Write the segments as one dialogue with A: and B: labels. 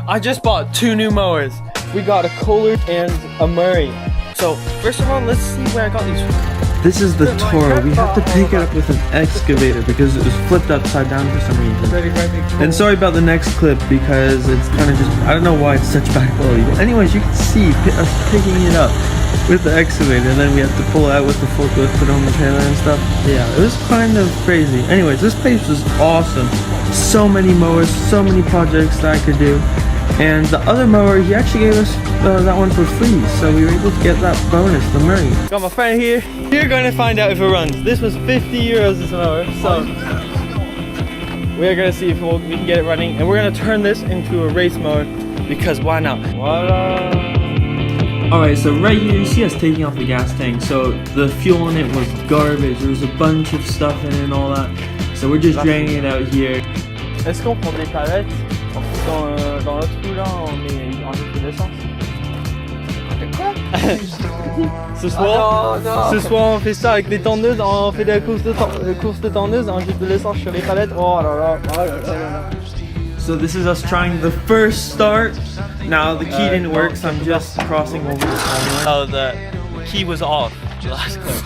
A: I just bought 2 new mowers. We got a Kohler and a Murray. So first of all, let's see where I got these from.
B: This is the Toro. We have to pick it up with an excavator because it was flipped upside down for some reason. And sorry about the next clip because it's kind of just, I don't know why it's such bad quality. But anyways, you can see us picking it up with the excavator, and then we have to pull it out with the forklift, put it on the trailer and stuff. Yeah, it was kind of crazy. Anyways, this place was awesome. So many mowers, so many projects that I could do. And the other mower, he actually gave us that one for free, so we were able to get that bonus, the Murray. Got my friend here. You're going to find out if it runs. This was 50 euros this mower, so we're going to see if we can get it running. And we're going to turn this into a race mower, because why not? Voila! Alright, so right here you see us taking off the gas tank. So the fuel in it was garbage. There was a bunch of stuff in it and all that. So we're just draining it out here.
A: Est-ce qu'on prend des palettes? Dans l'autre trou là, on met en jus de l'essence. Quoi? Ce soir on fait ça avec les tondeuses, on fait des courses de tondeuses, on jus de l'essence sur les palettes. Oh là là, oh là là. So this is us trying the first start. Now the key didn't work, so I'm just crossing over the timeline. Oh, the key was off. Last clip.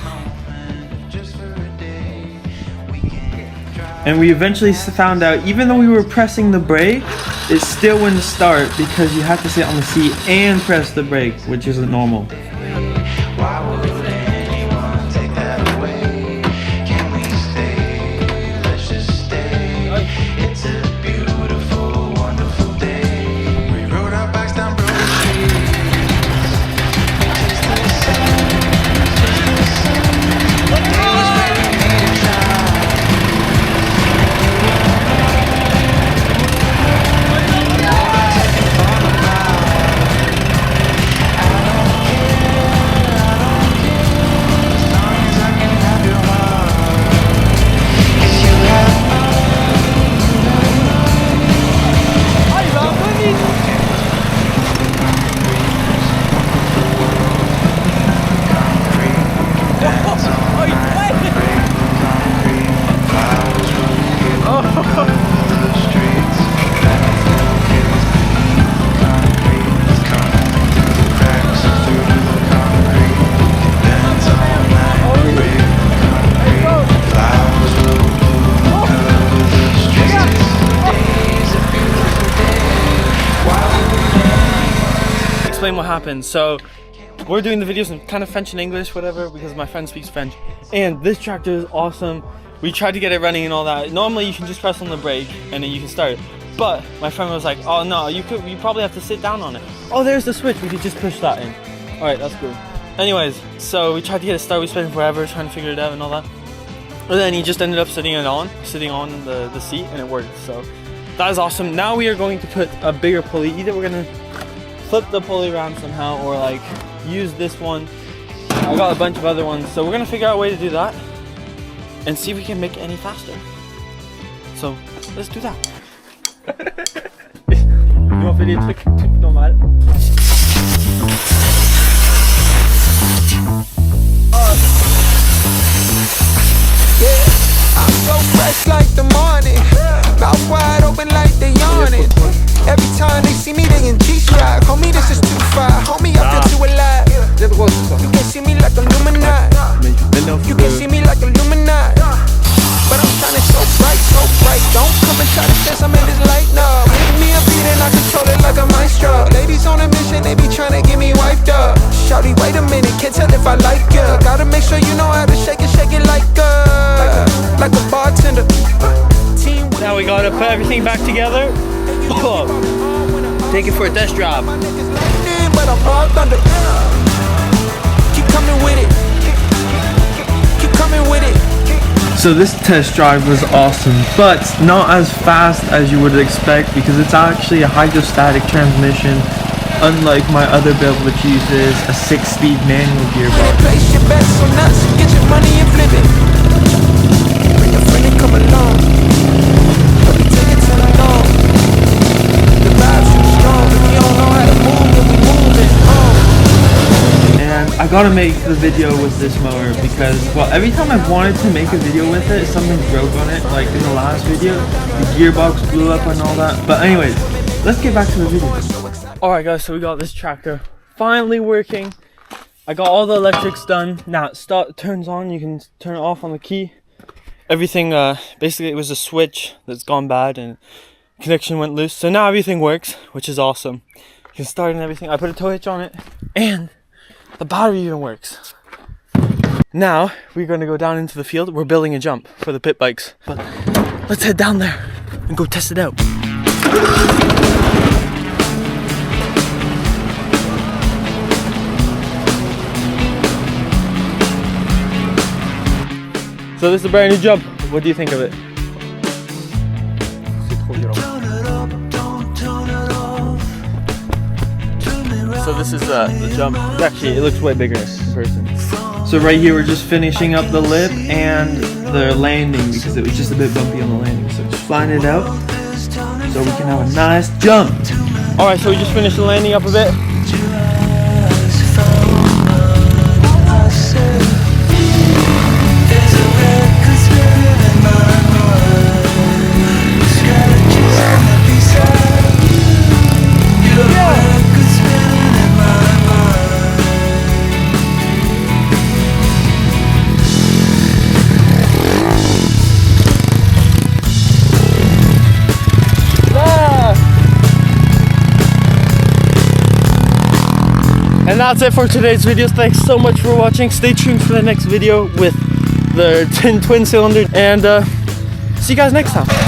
A: And we eventually found out, even though we were pressing the brake, it still wouldn't start because you have to sit on the seat and press the brake, which isn't normal. Explain what happened. So we're doing the videos in kind of French and English, whatever, because my friend speaks French. And this tractor is awesome. We tried to get it running and all that. Normally you can just press on the brake and then you can start it. But my friend was like, oh no, you probably have to sit down on it. Oh, there's the switch. We could just push that in. All right, that's good. Anyways, so we tried to get it started. We spent forever trying to figure it out and all that. And then he just ended up sitting on the seat, and it worked. So that is awesome. Now we are going to put a bigger pulley. Either we're gonna flip the pulley around somehow, or like use this one. I got a bunch of other ones, so we're gonna figure out a way to do that and see if we can make it any faster. So let's do that. Nous on fait des trucs tout normal.
C: I'm so fresh like the morning, mouth wide open like they yawning. Every time they see me, they in G-Strike. Homie, this is too far. Homie, I feel too alive. You can see me like Illuminati. You can see me like Illuminati. But I'm shining so bright. Don't come and try to sense I'm in this light, no. Give me a beat and I control it like a maestro. Ladies on a mission, they be trying to get me wiped up. Shawty, wait a minute, can't tell if I like ya. Gotta make sure you know how to shake it like a bartender.
A: Now we gotta put everything back together. Take it for a test drive.
C: But I'm all thunder. Keep coming with it. Keep coming with it.
B: So this test drive was awesome, but not as fast as you would expect because it's actually a hydrostatic transmission, unlike my other build, which uses a 6-speed manual gearbox.
C: Place your bets on us, get your money and flip it. Bring a friend and come along. Let me take it to the dawn. The vibes too strong, but we don't know how to move when we move it.
B: And I gotta make the video with this mower because, well, every time I've wanted to make a video with it, something broke on it. Like in the last video, the gearbox blew up and all that. But anyways, let's get back to the video.
A: Alright guys, so we got this tractor finally working. I got all the electrics done. Now it turns on, you can turn it off on the key. Everything, basically it was a switch that's gone bad and connection went loose. So now everything works, which is awesome. You can start and everything. I put a tow hitch on it and the battery even works. Now we're gonna go down into the field. We're building a jump for the pit bikes. But let's head down there and go test it out. So this is a brand new jump. What do you think of it? So this is the jump. Actually, it looks way bigger in person.
B: So right here we're just finishing up the lip and the landing because it was just a bit bumpy on the landing. So just flying it out so we can have a nice jump.
A: Alright, so we just finished the landing up a bit. And that's it for today's video. Thanks so much for watching. Stay tuned for the next video with the twin cylinder, and see you guys next time.